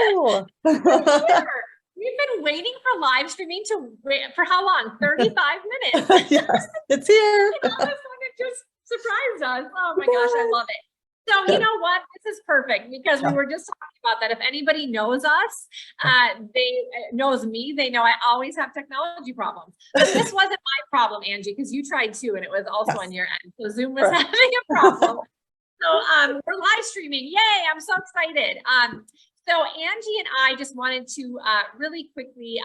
Hello. We've been waiting for live streaming to wait for how long? 35 minutes. Yes, it's here. And all of a sudden it just surprised us. Oh my gosh, I love it. So you know what? This is perfect because we were just talking about that. If anybody knows us, they knows me, they know I always have technology problems. But this wasn't my problem, Angie, because you tried too, and it was also on your end. So Zoom was having a problem. So we're live streaming. Yay, I'm so excited. So Angie and I just wanted to really quickly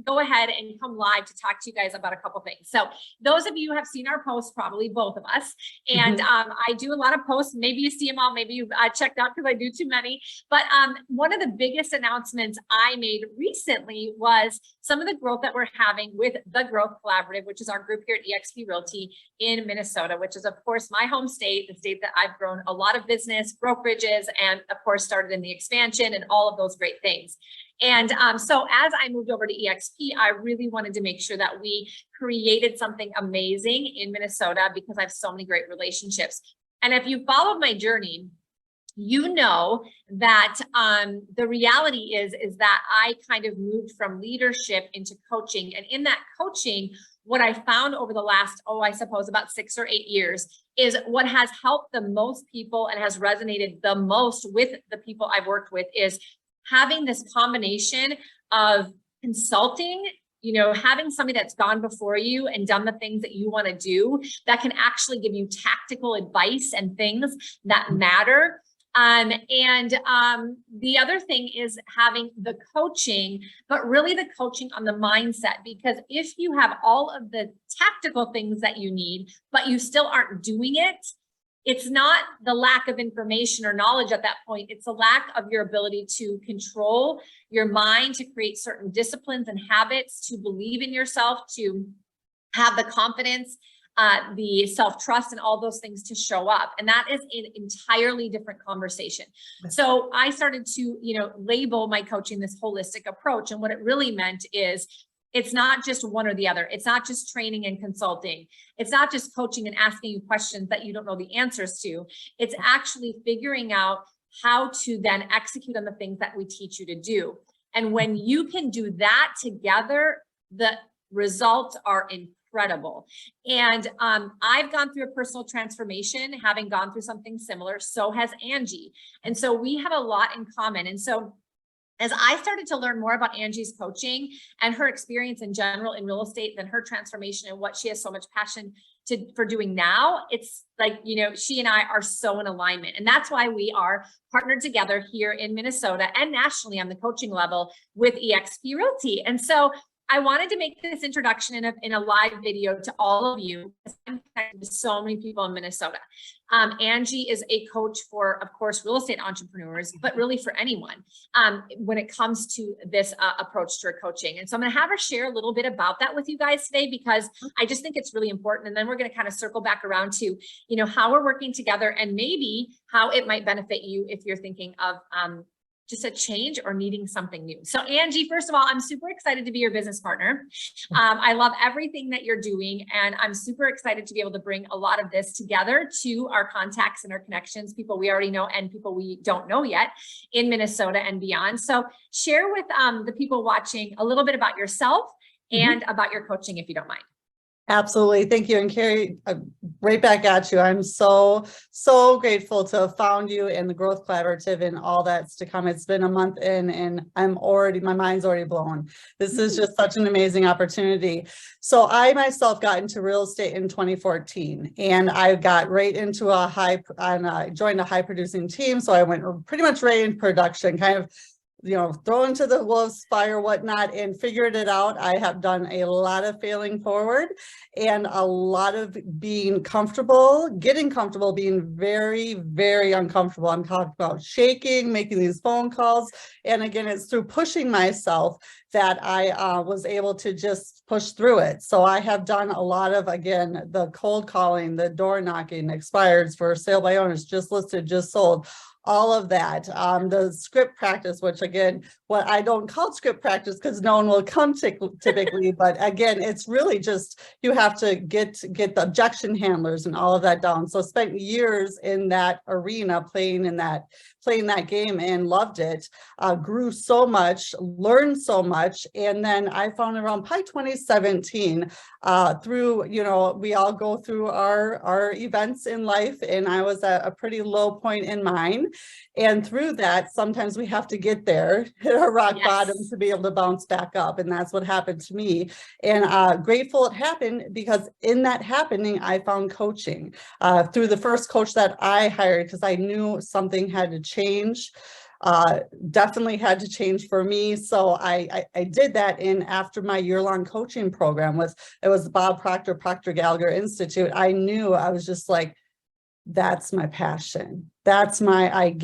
go ahead and come live to talk to you guys about a couple things. So those of you who have seen our posts, probably both of us, and I do a lot of posts. Maybe you see them all, maybe you've checked out because I do too many. But one of the biggest announcements I made recently was some of the growth that we're having with the Growth Collaborative, which is our group here at eXp Realty in Minnesota, which is of course my home state, the state that I've grown a lot of business, brokerages, and of course started in the expansion and all of those great things. And so as I moved over to eXp, I really wanted to make sure that we created something amazing in Minnesota because I have so many great relationships. And if you followed my journey, you know that the reality is that I kind of moved from leadership into coaching. And in that coaching, what I found over the last, I suppose about 6 or 8 years is what has helped the most people and has resonated the most with the people I've worked with is having this combination of consulting, you know, having somebody that's gone before you and done the things that you want to do that can actually give you tactical advice and things that matter. The other thing is having the coaching, but really the coaching on the mindset, because if you have all of the tactical things that you need, but you still aren't doing it, it's not the lack of information or knowledge at that point. It's a lack of your ability to control your mind, to create certain disciplines and habits, to believe in yourself, to have the confidence, the self-trust and all those things to show up. And that is an entirely different conversation. So I started to, label my coaching this holistic approach. And what it really meant is it's not just one or the other. It's not just training and consulting. It's not just coaching and asking you questions that you don't know the answers to. It's actually figuring out how to then execute on the things that we teach you to do. And when you can do that together, the results are incredible. And I've gone through a personal transformation, having gone through something similar. So has Angie. And so we have a lot in common. And so as I started to learn more about Angie's coaching and her experience in general in real estate and her transformation and what she has so much passion for doing now, it's like, she and I are so in alignment. And that's why we are partnered together here in Minnesota and nationally on the coaching level with eXp Realty. And so I wanted to make this introduction in a live video to all of you. I'm connected to so many people in Minnesota. Angie is a coach for, of course, real estate entrepreneurs, but really for anyone when it comes to this approach to coaching. And so I'm going to have her share a little bit about that with you guys today, because I just think it's really important. And then we're going to kind of circle back around to, how we're working together and maybe how it might benefit you if you're thinking of just a change or needing something new. So Angie, first of all, I'm super excited to be your business partner. I love everything that you're doing, and I'm super excited to be able to bring a lot of this together to our contacts and our connections, people we already know and people we don't know yet in Minnesota and beyond. So share with the people watching a little bit about yourself and about your coaching, if you don't mind. Absolutely. Thank you. And Cari, right back at you. I'm so grateful to have found you and the Growth Collaborative and all that's to come. It's been a month in and my mind's already blown. This is just such an amazing opportunity. So I myself got into real estate in 2014 and I got right into joined a high producing team. So I went pretty much right in production, kind of thrown into the wolf's fire, whatnot, and figured it out. I have done a lot of failing forward and a lot of being comfortable, getting comfortable, being very, very uncomfortable. I'm talking about shaking, making these phone calls. And again, it's through pushing myself that I was able to just push through it. So I have done a lot of, again, the cold calling, the door knocking, expireds for sale by owners, just listed, just sold, all of that, the script practice, which again, what I don't call script practice because no one will come typically, but again, it's really just, you have to get the objection handlers and all of that down. So spent years in that arena, playing playing that game and loved it, grew so much, learned so much. And then I found around probably 2017, through, we all go through our events in life, and I was at a pretty low point in mine. And through that, sometimes we have to get there, hit our rock bottom to be able to bounce back up. And that's what happened to me. And grateful it happened, because in that happening, I found coaching through the first coach that I hired, because I knew something had to change. Definitely had to change for me. So I did that. And after my year-long coaching program it was Bob Proctor Gallagher Institute, I knew, I was just like, that's my passion. That's I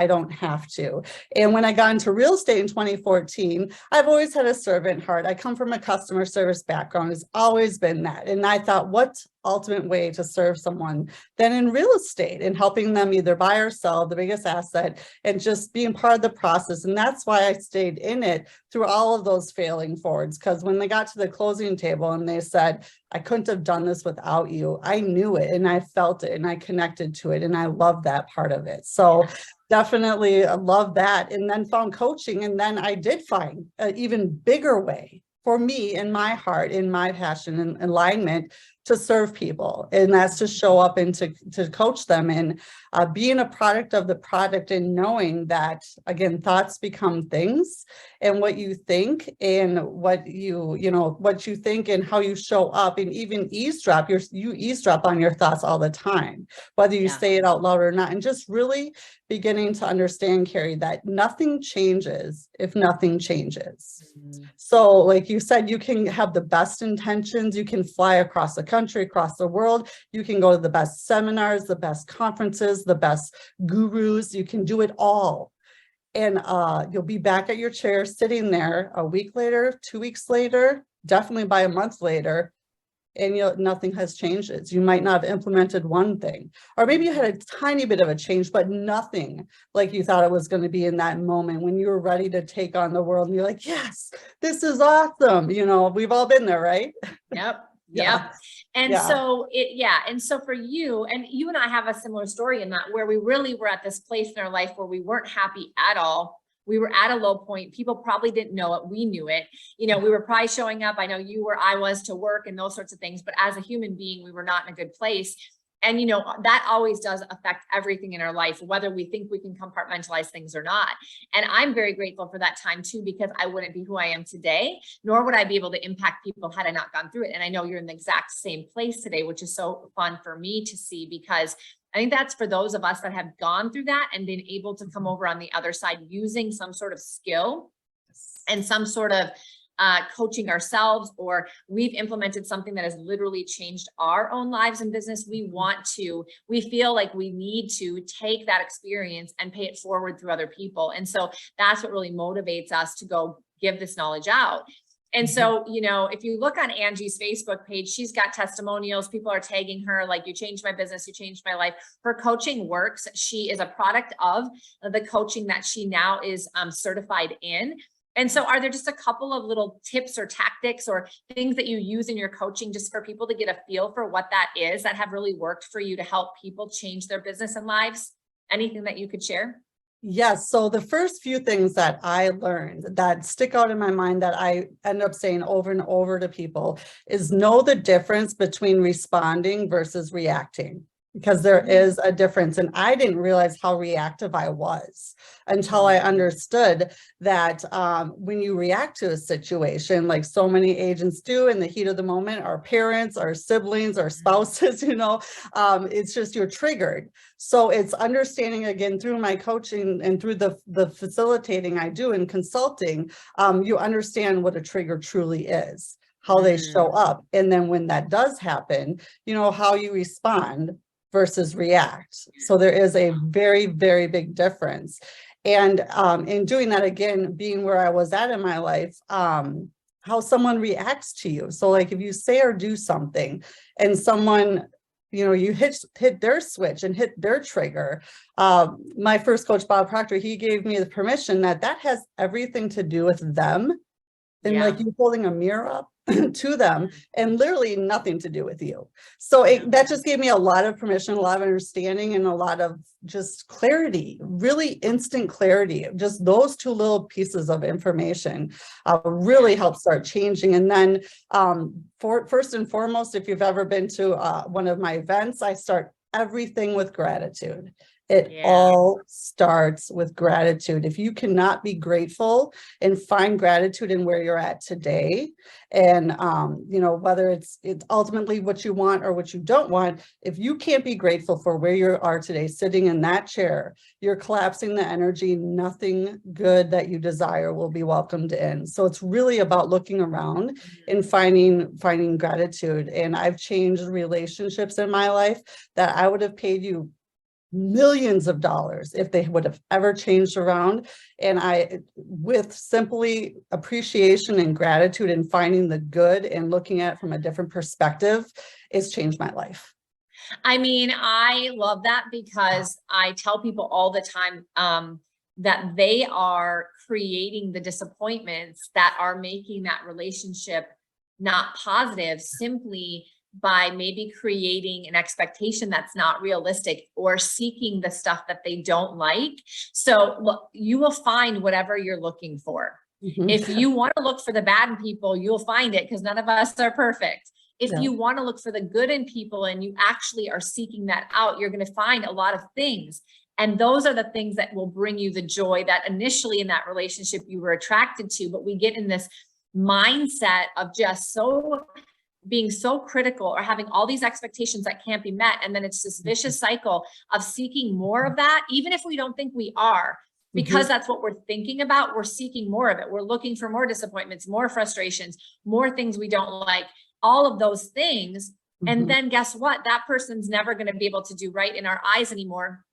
don't have to. And when I got into real estate in 2014, I've always had a servant heart. I come from a customer service background. It's always been that. And I thought, what ultimate way to serve someone than in real estate, and helping them either buy or sell, the biggest asset, and just being part of the process. And that's why I stayed in it through all of those failing forwards. Because when they got to the closing table and they said, I couldn't have done this without you, I knew it, and I felt it, and I connected to it, and I love that part of it. So definitely love that. And then found coaching, and then I did find an even bigger way for me, in my heart, in my passion and alignment, to serve people. And that's to show up and to coach them, and being a product of the product, and knowing that, again, thoughts become things, and what you think, and what you think and how you show up, and even eavesdrop, you eavesdrop on your thoughts all the time, whether you say it out loud or not. And just really beginning to understand, Cari, that nothing changes if nothing changes. So like you said, you can have the best intentions, you can fly across the country, across the world, you can go to the best seminars, the best conferences, the best gurus, you can do it all. And you'll be back at your chair sitting there a week later, 2 weeks later, definitely by a month later, and nothing has changed. You might not have implemented one thing, or maybe you had a tiny bit of a change, but nothing like you thought it was going to be in that moment when you were ready to take on the world, and you're like, yes, this is awesome. We've all been there, right? Yep. Yeah. Yep. And so and so for you, and you and I have a similar story in that, where we really were at this place in our life where we weren't happy at all. We were at a low point. People probably didn't know it. We knew it. We were probably showing up. I know you were, I was, to work and those sorts of things, but as a human being, we were not in a good place. And, that always does affect everything in our life, whether we think we can compartmentalize things or not. And I'm very grateful for that time too, because I wouldn't be who I am today, nor would I be able to impact people had I not gone through it. And I know you're in the exact same place today, which is so fun for me to see, because I think that's for those of us that have gone through that and been able to come over on the other side using some sort of skill and some sort of coaching ourselves, or we've implemented something that has literally changed our own lives and business. We feel like we need to take that experience and pay it forward through other people. And so that's what really motivates us to go give this knowledge out. And so, if you look on Angie's Facebook page, she's got testimonials. People are tagging her like, you changed my business, you changed my life. Her coaching works. She is a product of the coaching that she now is certified in. And so are there just a couple of little tips or tactics or things that you use in your coaching, just for people to get a feel for what that is, that have really worked for you to help people change their business and lives? Anything that you could share? Yes. So the first few things that I learned that stick out in my mind, that I end up saying over and over to people, is know the difference between responding versus reacting. Because there is a difference. And I didn't realize how reactive I was until I understood that when you react to a situation, like so many agents do in the heat of the moment, our parents, our siblings, our spouses, it's just, you're triggered. So it's understanding, again, through my coaching and through the facilitating I do in consulting, you understand what a trigger truly is, how they show up. And then when that does happen, how you respond versus react. So there is a very, very big difference. And in doing that, again, being where I was at in my life, how someone reacts to you. So like if you say or do something and someone, you hit their switch and hit their trigger. My first coach, Bob Proctor, he gave me the permission that has everything to do with them. And like you holding a mirror up to them and literally nothing to do with you. So that just gave me a lot of permission, a lot of understanding, and a lot of just clarity, really instant clarity. Just those two little pieces of information really helped start changing. And then first and foremost, if you've ever been to one of my events, I start everything with gratitude. It all starts with gratitude. If you cannot be grateful and find gratitude in where you're at today, and you know, whether it's ultimately what you want or what you don't want, if you can't be grateful for where you are today, sitting in that chair, you're collapsing the energy. Nothing good that you desire will be welcomed in. So it's really about looking around and finding gratitude. And I've changed relationships in my life that I would have paid you millions of dollars if they would have ever changed around. And with simply appreciation and gratitude and finding the good and looking at it from a different perspective, it's changed my life. I mean, I love that because I tell people all the time that they are creating the disappointments that are making that relationship not positive simply by maybe creating an expectation that's not realistic or seeking the stuff that they don't like. So look, you will find whatever you're looking for. If you want to look for the bad in people, you'll find it, because none of us are perfect. If you want to look for the good in people and you actually are seeking that out, you're going to find a lot of things. And those are the things that will bring you the joy that initially in that relationship you were attracted to. But we get in this mindset of just being so critical or having all these expectations that can't be met. And then it's this vicious cycle of seeking more of that, even if we don't think we are, because that's what we're thinking about. We're seeking more of it. We're looking for more disappointments, more frustrations, more things we don't like, all of those things. And then guess what? That person's never going to be able to do right in our eyes anymore.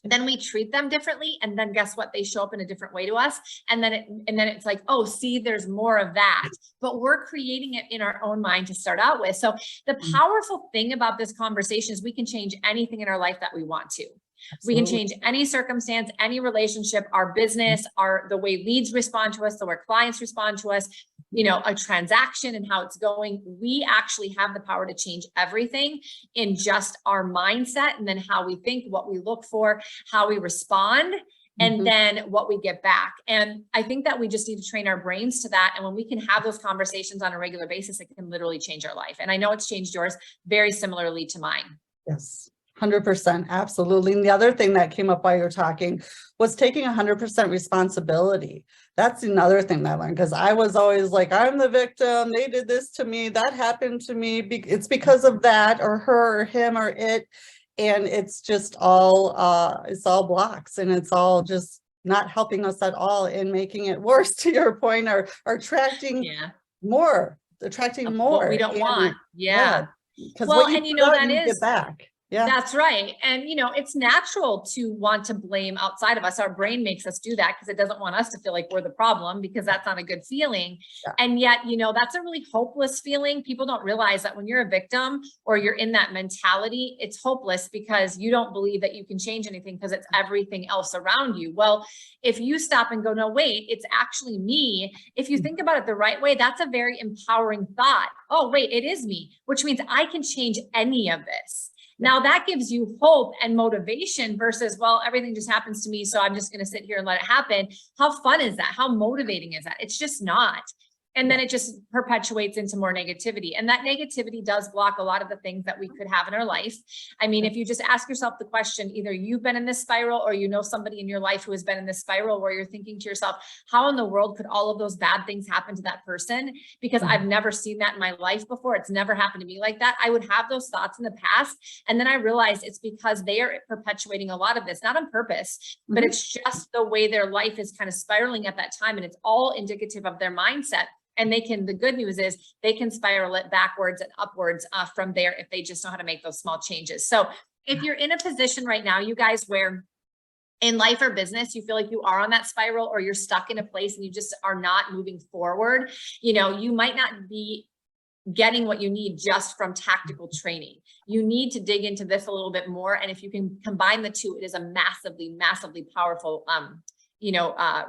Then we treat them differently. And then guess what? They show up in a different way to us. And then it's like, oh, see, there's more of that, but we're creating it in our own mind to start out with. So the powerful thing about this conversation is we can change anything in our life that we want to. Absolutely. We can change any circumstance, any relationship, our business, the way leads respond to us, the way clients respond to us, you know, a transaction and how it's going. We actually have the power to change everything in just our mindset, and then how we think, what we look for, how we respond, and then what we get back. And I think that we just need to train our brains to that. And when we can have those conversations on a regular basis, it can literally change our life. And I know it's changed yours very similarly to mine. Yes. 100%. Absolutely. And the other thing that came up while you were talking was taking 100% responsibility. That's another thing that I learned, because I was always like, I'm the victim. They did this to me. That happened to me. It's because of that, or her, or him, or it. And it's just it's all blocks, and it's all just not helping us at all in making it worse, to your point, or attracting more, What we don't want. Because well, what you and you know, that you is get back. Yeah, that's right. And, you know, it's natural to want to blame outside of us. Our brain makes us do that because it doesn't want us to feel like we're the problem, because that's not a good feeling. Yeah. And yet, you know, that's a really hopeless feeling. People don't realize that when you're a victim or you're in that mentality, it's hopeless because you don't believe that you can change anything because it's everything else around you. Well, if you stop and go, no, wait, it's actually me. If you think about it the right way, that's a very empowering thought. Oh, wait, it is me, which means I can change any of this. Now that gives you hope and motivation versus, well, everything just happens to me, so I'm just going to sit here and let it happen. How fun is that? How motivating is that? It's just not. And then it just perpetuates into more negativity. And that negativity does block a lot of the things that we could have in our life. I mean, if you just ask yourself the question, either you've been in this spiral or you know somebody in your life who has been in this spiral where you're thinking to yourself, how in the world could all of those bad things happen to that person? Because I've never seen that in my life before. It's never happened to me like that. I would have those thoughts in the past. And then I realized it's because they are perpetuating a lot of this, not on purpose, but it's just the way their life is kind of spiraling at that time. And it's all indicative of their mindset. And the good news is they can spiral it backwards and upwards from there if they just know how to make those small changes. So if you're in a position right now, you guys, where in life or business, you feel like you are on that spiral, or you're stuck in a place and you just are not moving forward, you know, you might not be getting what you need just from tactical training. You need to dig into this a little bit more. And if you can combine the two, it is a massively, massively powerful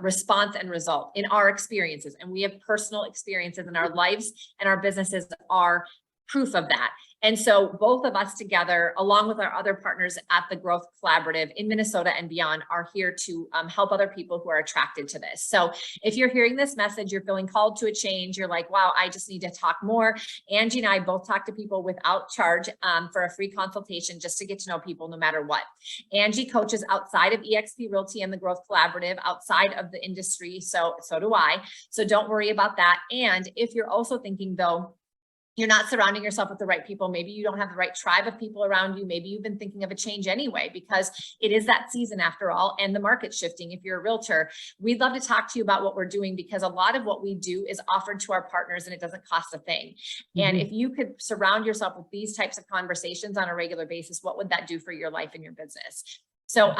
response and result in our experiences. And we have personal experiences in our lives, and our businesses are proof of that. And so both of us together, along with our other partners at the Growth Collaborative in Minnesota and beyond, are here to help other people who are attracted to this. So if you're hearing this message, you're feeling called to a change, you're like, wow, I just need to talk more. Angie and I both talk to people without charge for a free consultation, just to get to know people no matter what. Angie coaches outside of eXp Realty and the Growth Collaborative, outside of the industry. So do I. So don't worry about that. And if you're also thinking though, you're not surrounding yourself with the right people, maybe you don't have the right tribe of people around you, maybe you've been thinking of a change anyway, because it is that season after all, and the market's shifting. If you're a realtor, we'd love to talk to you about what we're doing, because a lot of what we do is offered to our partners and it doesn't cost a thing. And if you could surround yourself with these types of conversations on a regular basis, what would that do for your life and your business? So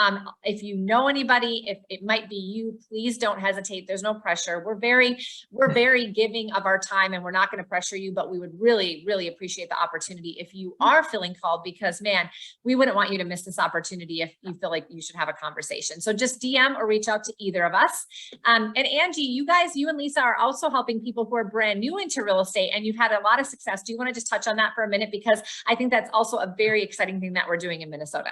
if you know anybody, if it might be you, please don't hesitate. There's no pressure. We're very giving of our time, and we're not going to pressure you, but we would really, really appreciate the opportunity if you are feeling called, because man, we wouldn't want you to miss this opportunity if you feel like you should have a conversation. So just DM or reach out to either of us. And Angie, you and Lisa are also helping people who are brand new into real estate, and you've had a lot of success. Do you want to just touch on that for a minute? Because I think that's also a very exciting thing that we're doing in Minnesota.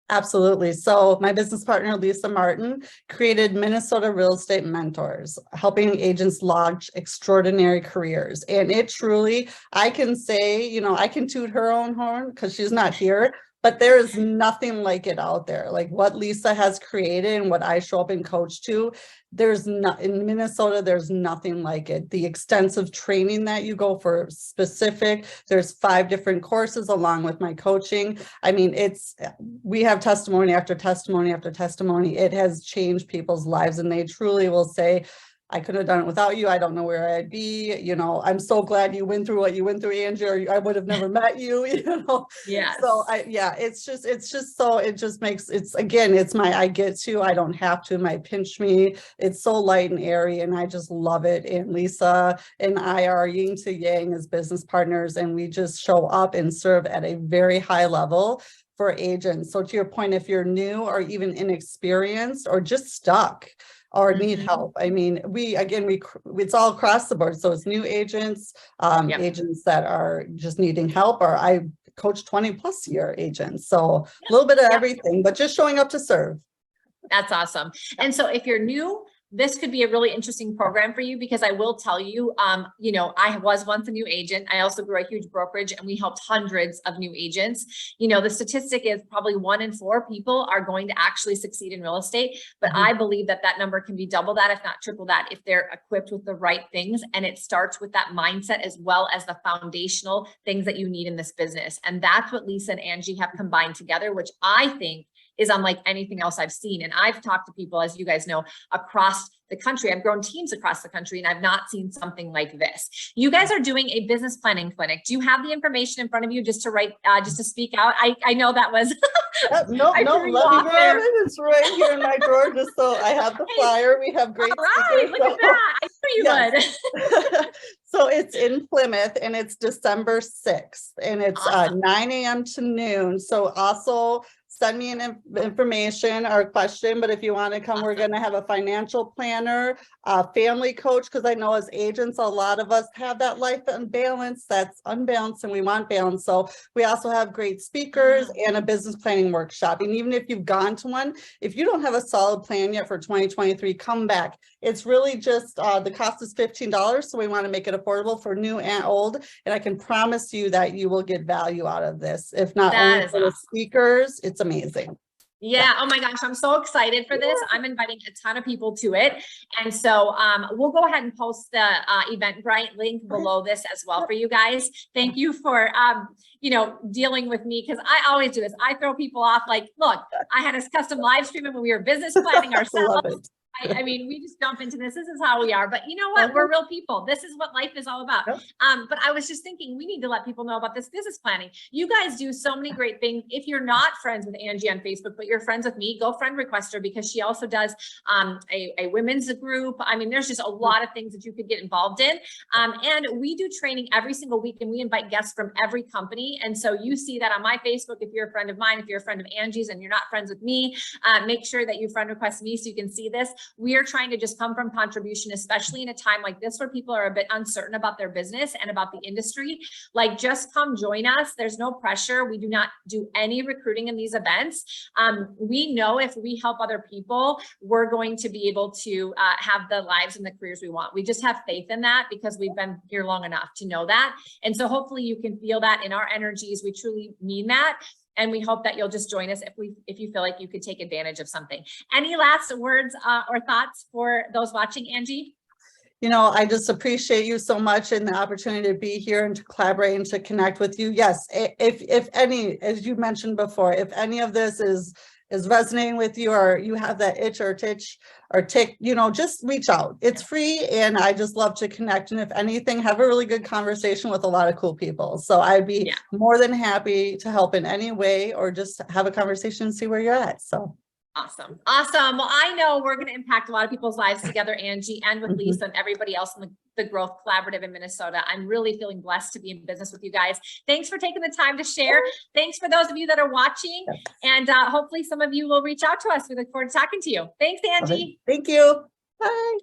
Absolutely. So my business partner, Lisa Martin, created Minnesota Real Estate Mentors, helping agents launch extraordinary careers. And it truly, I can say, I can toot her own horn because she's not here, but there is nothing like it out there. Like what Lisa has created and what I show up and coach to, in Minnesota, there's nothing like it. The extensive training that you go for specific, there's 5 different courses along with my coaching. I mean, we have testimony after testimony after testimony. It has changed people's lives, and they truly will say, I couldn't have done it without you. I don't know where I'd be. I'm so glad you went through what you went through, Angie, or I would have never met you, Yes. So it's my, I get to, I don't have to, my pinch me. It's so light and airy, and I just love it. And Lisa and I are yin to yang as business partners, and we just show up and serve at a very high level for agents. So to your point, if you're new or even inexperienced or just stuck, or need help. I mean, it's all across the board. So it's new agents, agents that are just needing help, or I coach 20+ year agents. So a little bit of everything, but just showing up to serve. That's awesome. And so if you're new, this could be a really interesting program for you, because I will tell you, I was once a new agent. I also grew a huge brokerage, and we helped hundreds of new agents. The statistic is probably 1 in 4 people are going to actually succeed in real estate. But I believe that number can be double that, if not triple that, if they're equipped with the right things. And it starts with that mindset as well as the foundational things that you need in this business. And that's what Lisa and Angie have combined together, which I think is unlike anything else I've seen. And I've talked to people, as you guys know, across the country. I've grown teams across the country, and I've not seen something like this. You guys are doing a business planning clinic. Do you have the information in front of you just to write, just to speak out? I know that was. No, let me grab it. It's right here in my drawer. Just so I have the flyer. We have great. All right, look at that. I knew you would. So it's in Plymouth, and it's December 6th, and it's 9 a.m. to noon. So also send me an information or question, but if you want to come, we're going to have a financial planner, a family coach, because I know as agents, a lot of us have that life imbalance that's unbalanced, and we want balance. So we also have great speakers and a business planning workshop. And even if you've gone to one, if you don't have a solid plan yet for 2023, come back. It's really just, the cost is $15. So we want to make it affordable for new and old. And I can promise you that you will get value out of this. If not only for the speakers, it's amazing. Yeah. Oh my gosh. I'm so excited for this. I'm inviting a ton of people to it. And so we'll go ahead and post the Eventbrite link below this as well for you guys. Thank you for, dealing with me, because I always do this. I throw people off like, look, I had a custom live streaming when we were business planning ourselves. I mean, we just jump into this. This is how we are. But you know what? We're real people. This is what life is all about. But I was just thinking, we need to let people know about this business planning. You guys do so many great things. If you're not friends with Angie on Facebook, but you're friends with me, go friend request her, because she also does a women's group. I mean, there's just a lot of things that you could get involved in. And we do training every single week, and we invite guests from every company. And so you see that on my Facebook. If you're a friend of mine, if you're a friend of Angie's and you're not friends with me, make sure that you friend request me so you can see this. We are trying to just come from contribution, especially in a time like this where people are a bit uncertain about their business and about the industry. Like, just come join us. There's no pressure. We do not do any recruiting in these events. We know if we help other people, we're going to be able to have the lives and the careers we want. We just have faith in that because we've been here long enough to know that. And so hopefully you can feel that in our energies. We truly mean that. And we hope that you'll just join us if you feel like you could take advantage of something. Any last words or thoughts for those watching, Angie? You know, I just appreciate you so much and the opportunity to be here and to collaborate and to connect with you. Yes, if any, as you mentioned before, if any of this is resonating with you, or you have that itch or titch or tick, you know, just reach out. It's free, and I just love to connect. And if anything, have a really good conversation with a lot of cool people. So I'd be more than happy to help in any way, or just have a conversation and see where you're at. So. Awesome. Awesome. Well, I know we're going to impact a lot of people's lives together, Angie, and with Lisa and everybody else in the Growth Collaborative in Minnesota. I'm really feeling blessed to be in business with you guys. Thanks for taking the time to share. Thanks for those of you that are watching, and hopefully some of you will reach out to us. We look forward to talking to you. Thanks, Angie. Thank you. Bye.